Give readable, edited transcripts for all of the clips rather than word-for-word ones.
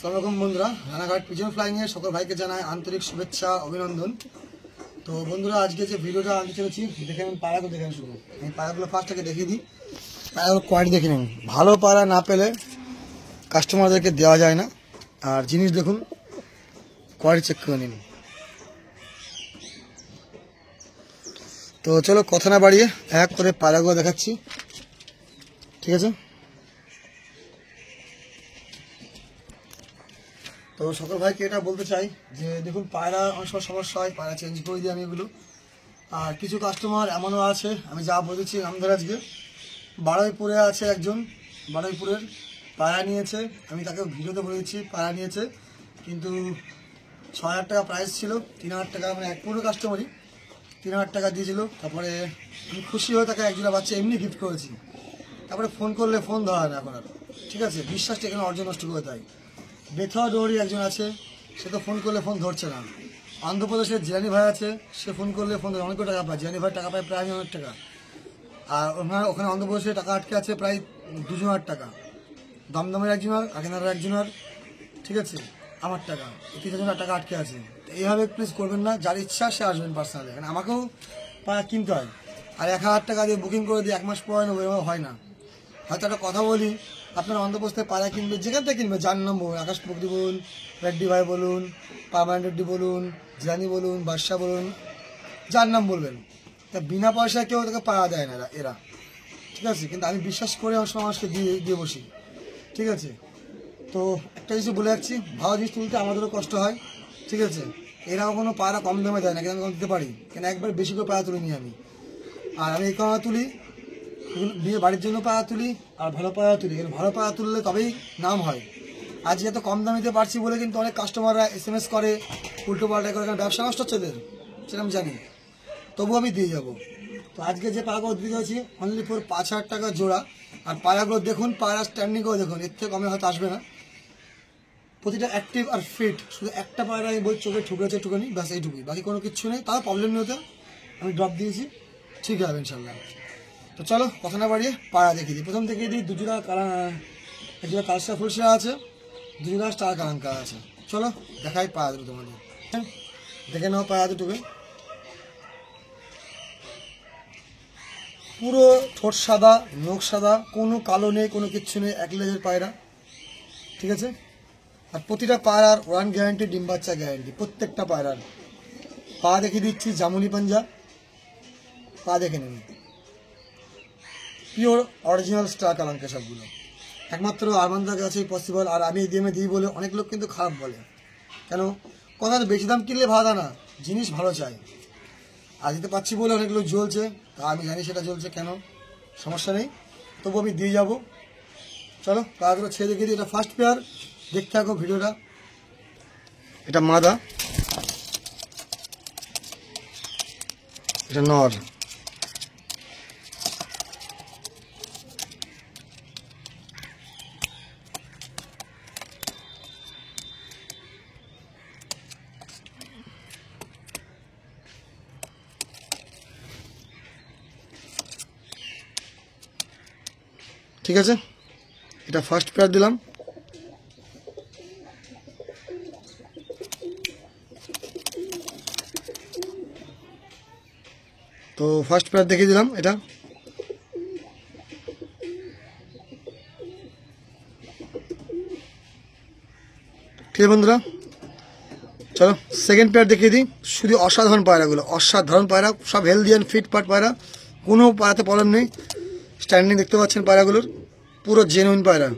আসসালামু আলাইকুম বন্ধুরা, রানাঘাট পিজন ফ্লাইংয়ের সকল ভাইকে জানাই আন্তরিক শুভেচ্ছা অভিনন্দন। তো বন্ধুরা, আজকে যে ভিডিওটা আনতে চলেছি, দেখে নেন পায়রাগুলো, দেখেন শুরু। এই পায়রাগুলো ফার্স্ট থেকে দেখিয়ে দিই। পায়রাগুলো কোয়ালিটি দেখে নিন। ভালো পায়রা না পেলে কাস্টমারদেরকে দেওয়া যায় না। আর জিনিস দেখুন, কোয়ালিটি চেক করে নিন। তো চলো কথা না বাড়িয়ে এক করে পায়রাগুলো দেখাচ্ছি, ঠিক আছে? তো সকল ভাইকে এটা বলতে চাই যে দেখুন, পায়রা অনেক সময় সমস্যা হয়, পায়রা চেঞ্জ করে দিই আমি এগুলো। আর কিছু কাস্টমার এমনও আছে, আমি যা বলেছি আমাদের আজকে বারুইপুরে আছে একজন, বারুইপুরের পায়রা নিয়েছে। আমি তাকে ভিডিওতে বলেছি পায়রা নিয়েছে, কিন্তু ৬,০০০ টাকা প্রাইস ছিল, ৩,০০০ টাকা, মানে এক পুরো কাস্টমারই ৩,০০০ টাকা দিয়েছিল। তারপরে আমি খুশি হয়ে তাকে একজোড়া বাচ্চা এমনি গিফট করেছি। তারপরে ফোন করলে ফোন ধরা না এখন আর, ঠিক আছে? বিশ্বাসটা এখানে অর্জন নষ্ট করে দেয়। বেথা ডৌরি একজন আছে, সে তো ফোন করলে ফোন ধরছে না। অন্ধ্রপ্রদেশের জিরানি ভাই আছে, সে ফোন করলে ফোন ধরে, অনেক টাকা পায়। জিরানি ভাই টাকা পায় প্রায় অনেক টাকা। আর ওখানে অন্ধ্রপ্রদেশে টাকা আটকে আছে প্রায় ২,০০০ টাকা। দমদমের একজনের, কাকিনাড়ার একজনের, ঠিক আছে? আমার টাকা ৩,০০০ টাকা আটকে আছে। এইভাবে প্লিজ করবেন না। যার ইচ্ছা সে আসবেন পার্সোনালি, কারণ আমাকেও পায়রা কিনতে হয়। আর ১,০০০ টাকা দিয়ে বুকিং করে দিয়ে ১ মাস পরে নেবো, এভাবে হয় না। হয়তো একটা কথা বলি, আপনার অন্ধ্রপ্রদেশে পায়রা কিনবে, যেখান থেকে কিনবে, যার নাম বলুন, আকাশ পক্রি বলুন, রেড্ডি ভাই বলুন, পারমানেন্ট রেড্ডি বলুন, জিরানি বলুন, বাদশা বলুন, যার নাম বলবেন, তা বিনা পয়সায় কেউ তাকে পায়রা দেয় না এরা, ঠিক আছে? কিন্তু আমি বিশ্বাস করে আমার সময় মানুষকে দিয়ে বসি, ঠিক আছে? তো একটা কিছু বলে যাচ্ছি, ভালো জিনিস তুলতে আমাদেরও কষ্ট হয়, ঠিক আছে? এরাও কোনো পায়রা কম দামে দেয় না, কেন আমি দিতে পারি, কেন একবার বেশি করে পায়রা তুলে নিই আমি। আর আমি এই কারণে তুলি, বিয়ে বাড়ির জন্য পায়রা তুলি, আর ভালো পায়রা তুলি। ভালো পায়রা তুললে তবেই নাম হয়। আজ এত কম দামে দিতে পারছি বলে কিন্তু অনেক কাস্টমাররা SMS করে, উল্টো পাল্টা করে, কারণ ব্যবসা নষ্ট হচ্ছে এদের, সেটা আমি জানি। তবু আমি দিয়ে যাবো। তো আজকে যে পায়রাগুলো দিতে যাচ্ছি অনলি ফর ৫,০০০ টাকা জোড়া। আর পায়রাগুলো দেখুন, পায়রা স্ট্যান্ডিংগুলো দেখুন, এর থেকে কমে হয়তো আসবে না। প্রতিটা অ্যাক্টিভ আর ফিট। শুধু একটা পায়রা আমি বই চোখে ঠুকরেছে একটুখানি, ব্যাস এইটুকুই, বাকি কোনো কিছু নেই। তাও প্রবলেম নেই ওতে, আমি ড্রপ দিয়েছি, ঠিক হবে ইনশাল্লাহ। তো চলো কথা না বাড়িয়ে পায়রা দেখিয়ে দিই। প্রথম দেখিয়ে দিই দুজোড়া একজোড়া কালসা ফুলসা আছে, দুজোড়া স্টার কালাঙ্কার আছে। চলো দেখাই পায়রা দুটো তোমাদের, দেখে নাও পায়রা দুটোকে। পুরো ঠোঁট সাদা, নখ সাদা, কোনো কালো নেই, কোনো কিচ্ছু নেই, এক লেজের পায়রা, ঠিক আছে? আর প্রতিটা পায়রার ওয়ান গ্যারান্টি, ডিম বাচ্চা গ্যারান্টি, প্রত্যেকটা পায়রার। পা দেখিয়ে দিচ্ছি, জামুনি পাঞ্জা, পা দেখে নিন, পিওর অরিজিনাল স্টার কালাঙ্কা সবগুলো। একমাত্র আরমানদার কাছেই পসিবল। আর আমি দিয়ে দিই বলে অনেক লোক কিন্তু খারাপ বলে, কেন? কথা তো বেশি দাম কিনলে ভালো না, জিনিস ভালো চাই। আর দিতে পারছি বলে অনেক লোক জ্বলছে, তা আমি জানি সেটা জ্বলছে কেন, সমস্যা নেই, তবু আমি দিয়ে যাব। চলো পায়রাগুলো ছেড়ে দেখিয়ে দিই। এটা ফার্স্ট পেয়ার, দেখতে থাকো ভিডিওটা। এটা মাদা, এটা নর। ঠিক আছে, এটা ফার্স্ট পেয়ার দিলাম। তো ফার্স্ট পেয়ার দেখিয়ে দিলাম এটা। ঠিক আছে বন্ধুরা, চলো সেকেন্ড পেয়ার দেখিয়ে দিই। শুধু অসাধারণ পায়রাগুলো, অসাধারণ পায়রা, সব হেলদি অ্যান্ড ফিট পার্ট পায়রা, কোনো পায়রাতে প্রবলেম নেই। স্ট্যান্ডিং দেখতে পাচ্ছেন পায়রাগুলোর, পুরো জেনুইন পায়রা।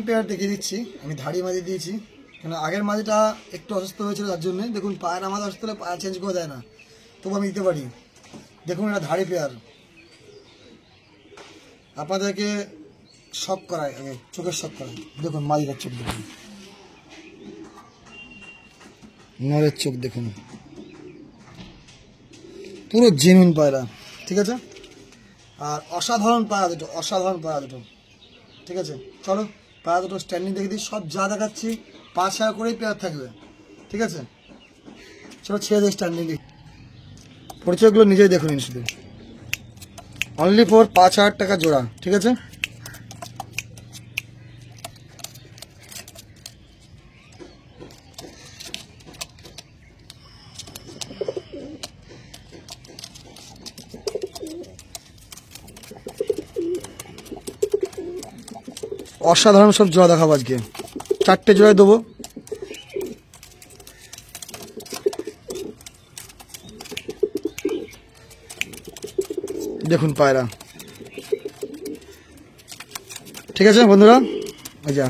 পেয়ার দেখিয়ে দিচ্ছি, আমি ধাড়ি মাঝি দিয়েছি, কেন আগের মাঝিটা একটু অসুস্থ হয়েছিল, তার জন্যে। দেখুন পায়রা মাঝে অসুস্থ হলে পায়রা চেঞ্জ করে দেয় না, তবু আমি দিতে পারি। দেখুন এটা ধাড়ি পেয়ার, আপনাদেরকে শক করায়, আগে চোখের শক করায়। দেখুন মাঝিটার চোখ দেখুন, নরের চোখ দেখুন, পুরো জেনুইন পায়রা, ঠিক আছে? আর অসাধারণ পায়রা দুটো, অসাধারণ পায়রা দুটো, ঠিক আছে? চলো পায়রা দুটো স্ট্যান্ডিং দেখে দিই। সব যা দেখাচ্ছি ৫,০০০ করেই পেয়ার থাকবে, ঠিক আছে? চলো ছেড়ে দিই স্ট্যান্ডিং দেখি। পরিচয়গুলো নিজেই দেখুন শুধু, অনলি ফর ৫,০০০ টাকা জোড়া, ঠিক আছে? অসাধারণ সব জোড়া দেখাবো আজকে, 4টে জোড়ায় দেবো। দেখুন পায়রা, ঠিক আছে বন্ধুরা। আচ্ছা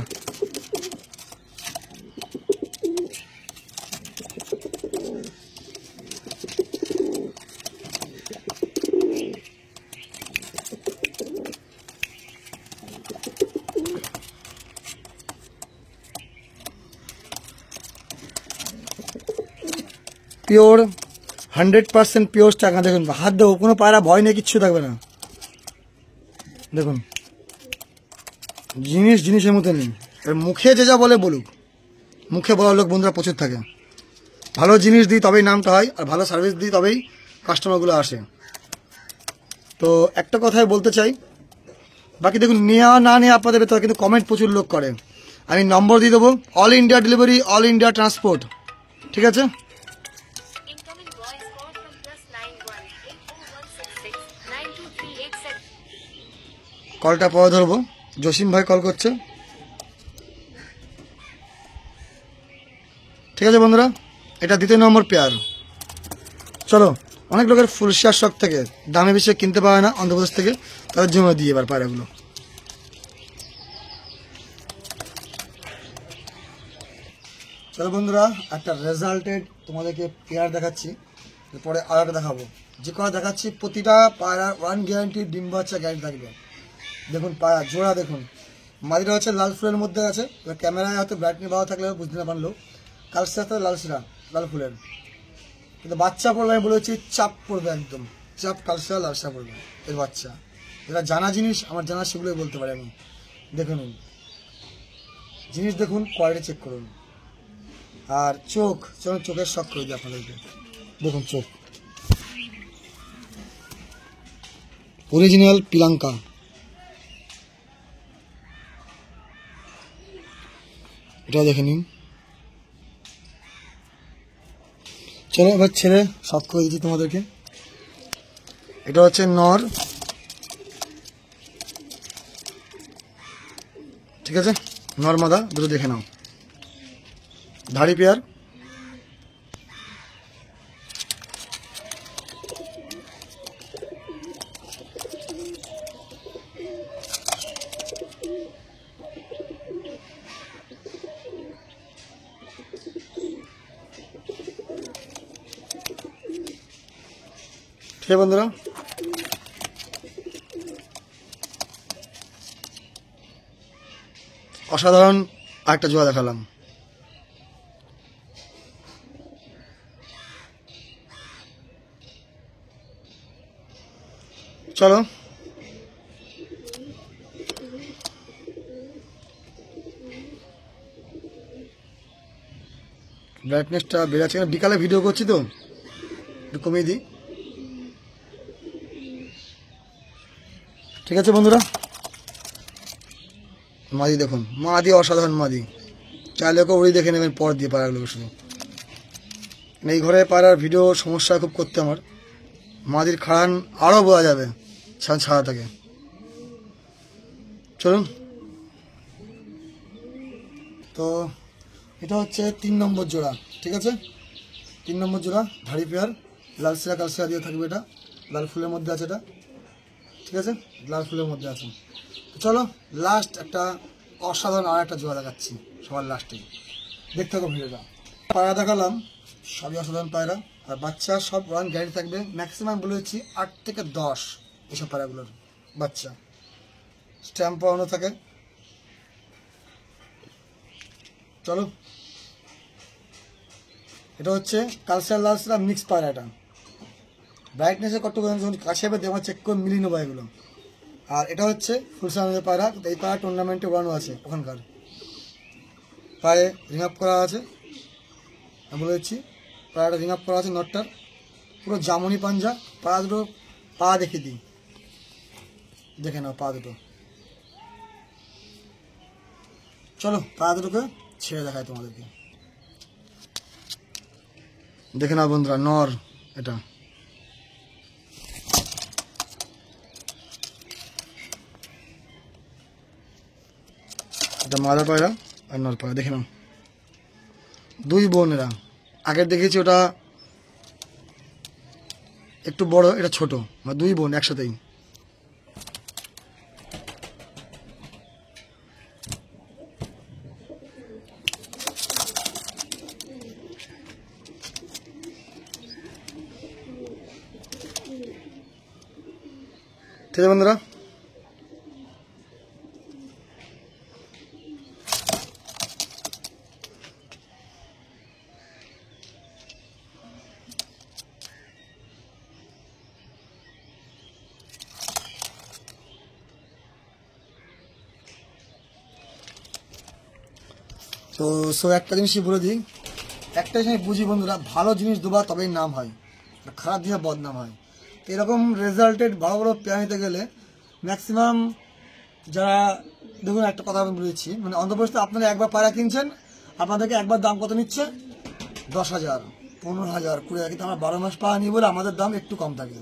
পিওর 100% পিওর টাকা। দেখুন হাত দেবো, কোনো পায়রা ভয় নেই, কিচ্ছু থাকবে না। দেখুন জিনিস জিনিসের মতো নেই। মুখে যে যা বলে বলুক, মুখে বলার লোক বন্ধুরা প্রচুর থাকে। ভালো জিনিস দিই তবেই নামটা হয়, আর ভালো সার্ভিস দিই তবেই কাস্টমারগুলো আসে। তো একটা কথাই বলতে চাই, বাকি দেখুন নেওয়া না নেওয়া আপনাদের ভেতরে, কিন্তু কমেন্ট প্রচুর লোক করে। আমি নম্বর দিয়ে দেবো, all India delivery, all India transport, ঠিক আছে। কলটা পরে ধরবো, জসিম ভাই কল করছে, ঠিক আছে বন্ধুরা। এটা 2 নম্বর পেয়ার। চলো, অনেক লোকের ফুল শেয়ার শখ থেকে দামে বেশি কিনতে পারে না অন্ধ্রপ্রদেশ থেকে, তাদের জন্য দিয়ে এবার পায়রাগুলো। চলো বন্ধুরা, একটা রেজাল্টেড তোমাদেরকে পেয়ার দেখাচ্ছি, এরপরে আর একটা দেখাবো। যে কোনো দেখাচ্ছি, প্রতিটা পায়রা 1 গ্যারান্টি, ডিম বাচ্চা গ্যারান্টি থাকবে। দেখুন পায়রা জোড়া দেখুন, মাদিটা হচ্ছে লাল ফুলের মধ্যে আছে। এবার ক্যামেরায় হয়তো ব্রাইটনি ভালো থাকলে বুঝতে না পারলো, কালসের সাথে লাল ফুলের, কিন্তু বাচ্চা পড়বে আমি বলেছি চাপ পড়বে, একদম চাপ কালসা লালসা পড়বে এর বাচ্চা। এটা জানা জিনিস, আমার জানা, সেগুলোই বলতে পারি আমি। দেখুন জিনিস দেখুন, কোয়ালিটি চেক করুন। আর চোখ, চলুন চোখের শখ করে দিই আপনাদেরকে। দেখুন চোখ অরিজিনাল পিলাঙ্কা। এটা দেখে নিন। চলো এবার ছেড়ে শখ করে দিচ্ছি তোমাদেরকে। এটা হচ্ছে নর, ঠিক আছে, নর মাদা দুটো দেখে নাও। ধাড়ি পেয়ার, ঠিক আছে বন্ধুরা। অসাধারণ আরেকটা জোড়া দেখালাম। চলো ব্রাইটনেসটা বেড়েছে, বিকালে ভিডিও করছি তো একটু কমিয়ে দিই, ঠিক আছে বন্ধুরা। মাদি দেখুন, মাদি অসাধারণ মাদি, চাইলে ওকে ওই দেখে নেবেন পর দিয়ে পায়রাগুলো শুধু। এই ঘরে পায়রার ভিডিও সমস্যা খুব করতে আমার, মাদির খাড়ান আরও বোঝা যাবে ছাড়া থাকে। চলুন, তো এটা হচ্ছে 3 নম্বর জোড়া, ঠিক আছে। 3 নম্বর জোড়া ধাড়ি পেয়ার, লাল সিরা কাল সিরা দিয়ে থাকবে। এটা লাল ফুলের মধ্যে আছে, এটা ঠিক আছে, লাল ফুলের মধ্যে আছে। চলো লাস্ট একটা অসাধারণ আর একটা জোড়া দেখাচ্ছি সবার লাস্টে, দেখতে থাকো ভিডিওটা। পায়রা দেখালাম, সবই অসাধারণ পায়রা, আর বাচ্চা সব 1 গ্যারান্টি থাকবে। ম্যাক্সিমাম বলেছি 8 থেকে 10 এসব পায়রাগুলোর বাচ্চা স্ট্যাম্প পাওয়ানো থাকে। চলো, এটা হচ্ছে কালচার লালসরা মিক্স পায়রা। এটা ব্রাইটনেসে কত যখন কাছে দেওয়া চেক করে মিলিয়ে নেবো এগুলো। আর এটা হচ্ছে ফুলসানের পায়রা, এই পায়রা টুর্নামেন্টে ওড়ানো আছে ওখানকার। পায়ে রিং আপ করা আছে, আমি বলেছি পায়রাটা রিং আপ করা আছে, নটটার পুরো জামনি পাঞ্জা। পায়রা দুটো পা দেখে দিই, দেখে নাও পা দুটো। চলো পায়রা দুটোকে ছেড়ে দেখায় তোমাদেরকে, দেখে নাও বন্ধুরা। নর এটা, এটা মাদা পায়রা আর নর পায়রা, দেখে নাও দুই বোন এরা। আগের দেখেছি ওটা একটু বড়, এটা ছোট, দুই বোন একসাথেই। ঠিক আছে বন্ধুরা, তো একটা জিনিসই বলে দিই, একটা জিনিস বুঝি বন্ধুরা, ভালো জিনিস দেবা তবেই নাম হয়, খারাপ জিনিস বদনাম হয়। তো এরকম রেজাল্টেড বড় বড় পেয়ারা নিতে গেলে ম্যাক্সিমাম যারা, দেখুন একটা কথা আমি বলেছি, মানে অন্তর্ভুক্ত আপনারা একবার পায়রা কিনছেন, আপনাদেরকে একবার দাম কত নিচ্ছে 10,000, 15,000, 20,000, কিন্তু আমরা 12 মাস পাওয়া নিই বলে আমাদের দাম একটু কম থাকে।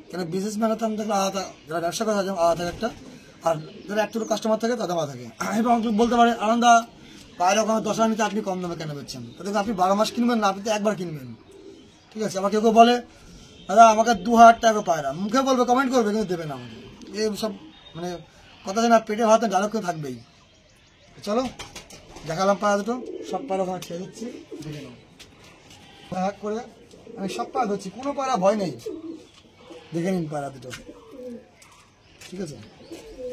কেন বিজনেসম্যানের দাম থাকলে আলাদা, যারা ব্যবসা করে তাদের আলাদা থাকে একটা, আর যারা একটু কাস্টমার থাকে তাদের আলাদা থাকে। এবং বলতে পারে আনন্দা পায়রা ওখানে 10,000 নিতে আপনি কম দামে কেন বেচছেন, তাদেরকে আপনি 12 মাস কিনবেন না, আপনি তো একবার কিনবেন। ঠিক আছে, আবার কেউ কেউ বলে দাদা আমাকে 2,000 টাকা পায়রা, মুখে বলবে, কমেন্ট করবে, কিন্তু দেবে না আমাকে। এই সব মানে কথা যেন পেটে ভাতে ডায়লগ করে থাকবেই। চলো দেখালাম পায়রা দুটো, সব পায়রা ওখানে ছেড়ে দিচ্ছি, দেখে নাও ভাগ করে। আমি সব পায়রা ধরছি, কোনো পায়রা ভয় নেই, দেখে নিন পায়রা দুটো। ঠিক আছে,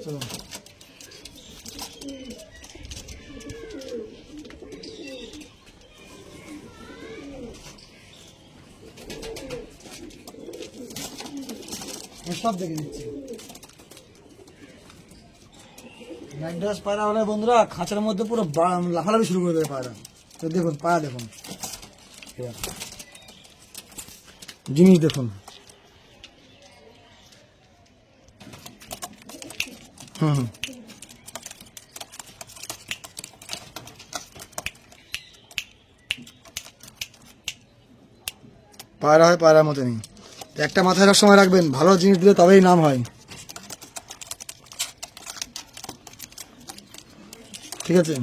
চলো সব দেখে দিচ্ছি। ম্যাকডাস পায়রা হলে বন্ধুরা খাঁচার মধ্যে পুরো লাফালাফি শুরু করে দেবে পায়রা। তো দেখুন পায়রা, দেখুন জিনিস দেখুন, পায়রা হয় পায়রার মতো নেই। একটা মাথায় রাখার সময় রাখবেন, ভালো জিনিস দিলে তবেই নাম হয়। ঠিক আছে,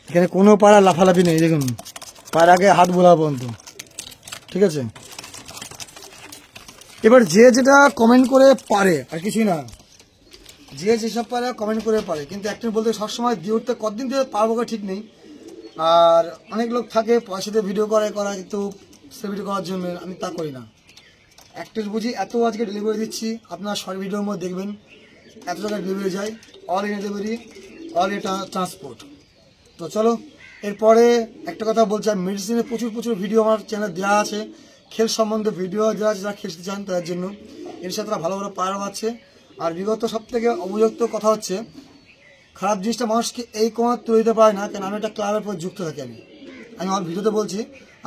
এখানে কোনো পায়রা লাফালাফি নেই, দেখুন পায়রাকে হাত বোলা পর্যন্ত। ঠিক আছে, এবার যে যেটা কমেন্ট করে পারে, আর কিছুই না, যে যেসব পারে কমেন্ট করে পারে, কিন্তু একটা বলতে সবসময় দিয়ে উঠতে কতদিন থেকে পারবো ঠিক নেই। আর অনেক লোক থাকে পয়সাতে ভিডিও করা কিন্তু সে ভিডিও করার জন্য, আমি তা করি না। একটা বুঝি, এত আজকে ডেলিভারি দিচ্ছি, আপনার শর্ট ভিডিওর মধ্যে দেখবেন এত জায়গায় ডেলিভারি যায়, all India delivery, all India transport. তো চলো এরপরে একটা কথা বলছি, আর মেডিসিনের প্রচুর ভিডিও আমার চ্যানেলে দেওয়া আছে, খেল সম্বন্ধে ভিডিও দেওয়া আছে, যারা খেলতে চান তাদের জন্য। এর সাথে ভালো ভালো পায়রা আছে। আর বিগত সব থেকে অভিযুক্ত কথা হচ্ছে, খারাপ জিনিসটা মানুষকে এই কোণা তুলে দিতে পারে না, কেন আমি একটা ক্লাবের পর যুক্ত থাকি। আমি আমার ভিডিওতে বলছি,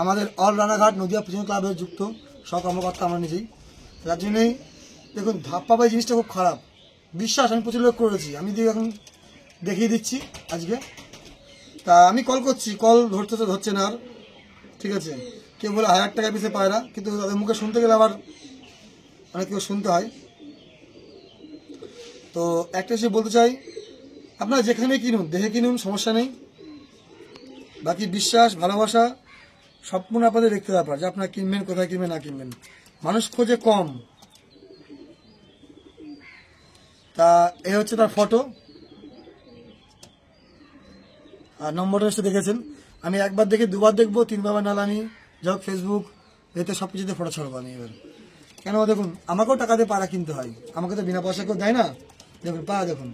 আমাদের অল রানাঘাট নদিয়া পিছনে ক্লাবের যুক্ত সব কর্মকর্তা আমরা নিজেই। তার জন্যই দেখুন ধাপ্পাবাই জিনিসটা খুব খারাপ, বিশ্বাস আমি প্রচুর লোক করেছি, আমি এখন দেখিয়ে দিচ্ছি আজকে। তা আমি কল করছি, কল ধরছে না আর। ঠিক আছে, কেউ বলে 1,000 টাকা পিছিয়ে পায়রা, কিন্তু তাদের মুখে শুনতে গেলে আবার অনেক কিছু শুনতে হয়। তো একটা সে বলতে চাই, আপনারা যেখানে কিনুন দেখে কিনুন, সমস্যা নেই। বাকি বিশ্বাস ভালোবাসা সম্পূর্ণ আপনাদের দেখতে ব্যাপার, যে আপনারা কিনবেন কোথায় কিনবেন না কিনবেন। মানুষ খোঁজে কম। তা এ হচ্ছে তার ফটো, আর নম্বরটা এসে দেখেছেন। আমি একবার দেখে দুবার দেখবো, তিনবার নাহলে আমি যাই ফেসবুক এতে সব কিছুতে ফটো ছাড়বো আমি এবার। কেন দেখুন আমাকেও টাকা দিয়ে পায়রা কিনতে হয়, আমাকে তো বিনা পয়সা কেউ দেয় না। দেখুন পায়রা দেখুন,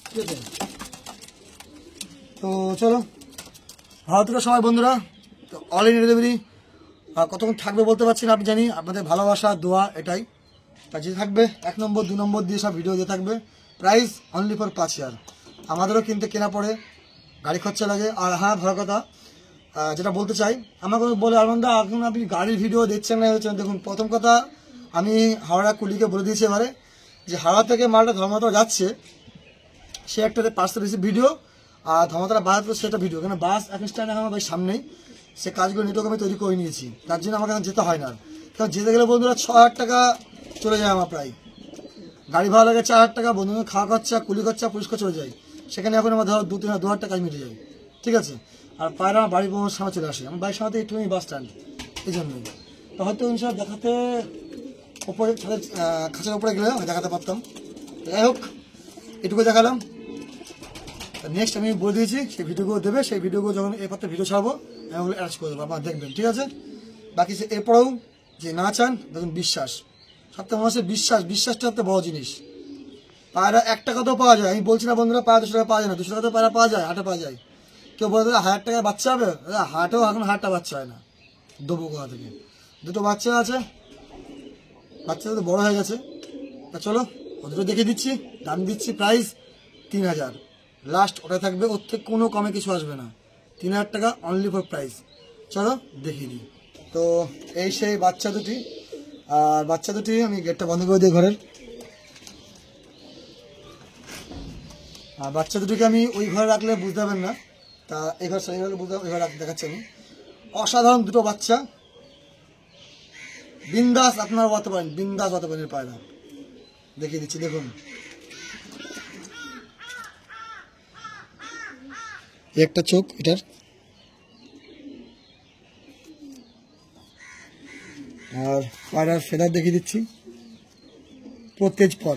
ঠিক আছে। তো চলো ভালো থেকো সবাই বন্ধুরা। তো অল ইন্ডিয়া ডেলিভারি কতক্ষণ থাকবে বলতে পারছি না, আপনি জানি আপনাদের ভালোবাসা দোয়া এটাই। তা যে থাকবে 1 নম্বর 2 নম্বর দিয়ে সব ভিডিও দিয়ে থাকবে। Price only for 5,000। আমাদেরও কিনতে কেনা পড়ে, গাড়ি খরচা লাগে। আর হ্যাঁ ভালো কথা যেটা বলতে চাই, আমাকে বলে আনন্দা এখন আপনি গাড়ির ভিডিও দেখছেন না হচ্ছেন। দেখুন প্রথম কথা আমি হাওড়া কুলিকে বলে দিয়েছি এবারে, যে হাওড়া থেকে মালটা ধর্মতলা যাচ্ছে সে একটা পার্সেল রিসিভ ভিডিও, আর ধর্মতলা বাস সেটা ভিডিও, কেন বাস এক স্ট্যান্ড আমার বাড়ির সামনেই, সে কাজগুলো নেটওয়ার্ক আমি তৈরি করে নিয়েছি, তার জন্য আমাকে এখন যেতে হয় না। কারণ যেতে গেলে বন্ধুরা 6,000 টাকা চলে যায় আমার প্রায়, গাড়ি ভাড়া লাগে 4,000 টাকা, বন্ধুদের খাওয়া খরচা, কুলি খরচা, পুলিশকে চলে যায়, সেখানে এখন আমার ধরো 2-3,000 টাকায় মিটে যায়, ঠিক আছে। আর পায়রা আমার বাড়ির সামনে চলে আসে, আমার বাড়ির সামনে একটুখানি বাস স্ট্যান্ড, এই জন্যই। তো হয়তো ইনশাল্লাহ দেখাতে ওপরে খাঁচার উপরে গেলে আমি দেখাতে পারতাম, যাই হোক এটুকু দেখালাম। নেক্সট আমি বলে দিয়েছি সেই ভিডিওগুলো দেবে, সেই ভিডিওগুলো যখন এরপর ভিডিও ছাড়বো আমি ওগুলো অ্যারেঞ্জ করে দেবো, আপনারা দেখবেন, ঠিক আছে। বাকি এরপরেও যে না চান দেখুন বিশ্বাস, সবথেকে মনে হচ্ছে বিশ্বাসটা সবথেকে বড় জিনিস। পায়রা 1 টাকাতেও পাওয়া যায়, আমি বলছি না বন্ধুরা পায়রা 200 টাকা পাওয়া যায় না, 200 টাকাতেও পায়রা পাওয়া যায়, হাটে পাওয়া যায়। কেউ বলে 1000 টাকায় বাচ্চা হবে, হাটেও এখন 1000 টাকা বাচ্চা হয় না, দেবো কোথা থেকে। 2টো বাচ্চা আছে, বাচ্চাটা তো বড় হয়ে গেছে। তা চলো দুটো দেখে দিচ্ছি, দাম দিচ্ছি প্রাইস 3,000 লাস্ট, ওটা থাকবে, ওর থেকে কোনো কমে কিছু আসবে না, 3,000 টাকা অনলি ফর প্রাইস। চলো দেখিয়ে দিই। তো এই সেই বাচ্চা দুটি, আর বাচ্চা দুটি আমি গেটটা বন্ধ করে দিই ঘরের, আর বাচ্চা দুটিকে আমি ওই ঘরে রাখলে বুঝতে পারবেন না, তা এই ঘর সেই ঘরে বুঝতে, ওই ঘরে দেখাচ্ছি আমি। অসাধারণ দুটো বাচ্চা, বিন্দাস আপনারা বলতে পারেন, বিন্দাস বলতে পারেন পায়রা, দেখিয়ে দিচ্ছি দেখুন। একটা চোখ এটার, আর পায়রার ফেদার দেখিয়ে দিচ্ছি, তেজ পর।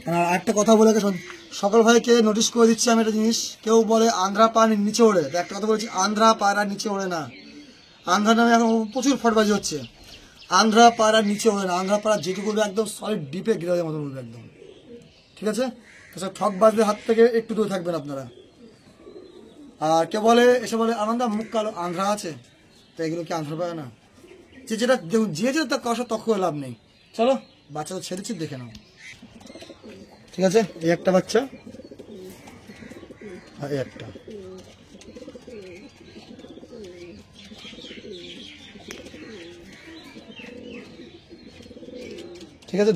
আর একটা কথা বলে গেছেন সকল ভাইকে নোটিশ করে দিচ্ছি আমি একটা জিনিস, কেউ বলে আন্ধ্রা পায়রার নিচে ওড়ে, একটা কথা বলেছি, আন্ধ্রা পায়রার নিচে ওড়ে না। আন্ধ্রা নামে এখন প্রচুর ফটবাজি হচ্ছে, আন্ধ্রা পায়রার নিচে ওড়ে না, আন্ধ্রা পায়রা যেটুকু উঠবে একদম সলিড ডিপে গিরাজের মতন উঠবে একদম, ঠিক আছে। সব ঠকবাজদের হাত থেকে একটু দূরে থাকবেন আপনারা। আর কে বলে এসে বলে আনন্দা মুখ কালো, আন্ধ্রা আছে, তো এগুলো কি আন্ধ্রা পায় না? যেটা যে তার কারোর তক্ষ লাভ নেই। চলো বাচ্চা তো ছেড়ে দিচ্ছি, দেখে নাও, ঠিক আছে। এই একটা বাচ্চা, আর এই একটা, ঠিক আছে।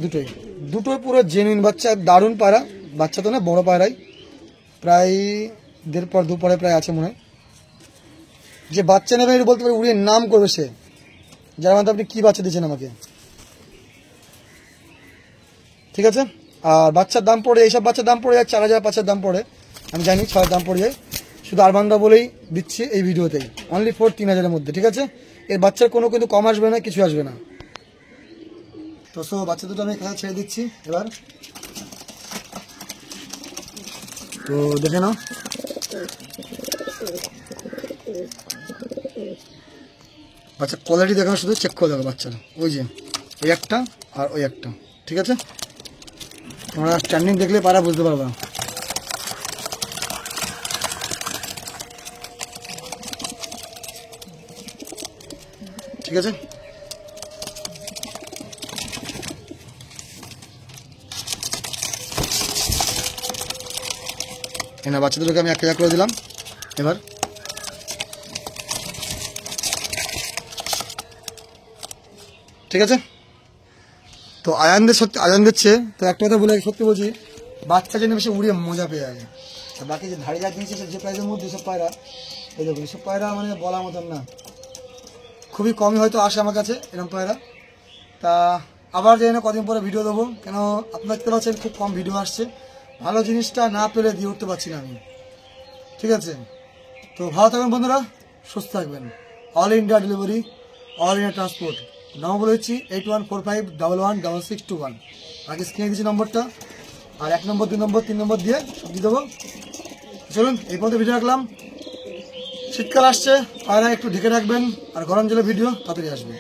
দুটোই পুরো জেনুইন বাচ্চা, দারুণ পায়রা, বাচ্চা তো না বড় পায়রাই, প্রায় 1.5-2 পরে প্রায় আছে মনে হয়। যে বাচ্চা নেবে বলতে পারে উড়িয়ে নাম করবে সে, যার মধ্যে আপনি কি বাচ্চা দিচ্ছেন আমাকে, ঠিক আছে। আর বাচ্চার দাম পড়ে, এইসব বাচ্চার দাম পড়ে যায় 4,000-5,000 দাম পড়ে, আমি জানি 6,000 দাম পড়ে যায়, শুধু আরবানরা বলেই দিচ্ছি এই ভিডিওতেই, অনলি ফর 3,000-এর মধ্যে, ঠিক আছে। এর বাচ্চার কোনো কিন্তু কম আসবে না, কিছু আসবে না। তো বাচ্চা দুটো আমি এখানে ছেড়ে দিচ্ছি এবার, তো দেখে নাও। বাচ্চা কোয়ালিটি দেখো, শুধু চেক করে দেখো বাচ্চারা, ওই যে ওই একটা আর ওই একটা, ঠিক আছে। তোমরা স্ট্যান্ডিং দেখলে পারা বুঝতে পারবা। ঠিক আছে, এনা বাচ্চাদেরকে আমি 1,000 করে দিলাম এবার। ঠিক আছে, তো আয়ান দিচ্ছে, তো একটা কথা বলে সত্যি বলছি, বাচ্চা জন্য বেশি উড়িয়ে মজা পেয়ে যায়। বাকি যে ধাড়ি যা দিয়েছে যে প্রাইজের মধ্যে সব পায়রা, এই দেখুন সব পায়রা মানে বলার মতন না, খুবই কমই হয়তো আসে আমার কাছে এরকম পায়রা। তা আবার জানি না কদিন পরে ভিডিও দেবো, কেন আপনারা দেখতে পাচ্ছেন খুব কম ভিডিও আসছে, ভালো জিনিসটা না পেলে দিয়ে উঠতে পারছি না আমি, ঠিক আছে। তো ভালো থাকবেন বন্ধুরা, সুস্থ থাকবেন। All India delivery, all India transport, নাম বলেছি 8145116621, আগে স্ক্রিনে দিচ্ছি নম্বরটা, আর 1 নম্বর 2 নম্বর 3 নম্বর দিয়ে সব দিয়ে দেবো। চলুন এই পর্যন্ত ভিডিও রাখলাম। শীতকাল আসছে, পায়রা একটু ঢেকে রাখবেন, আর গরম জলে ভিডিও তাড়াতাড়ি আসবে।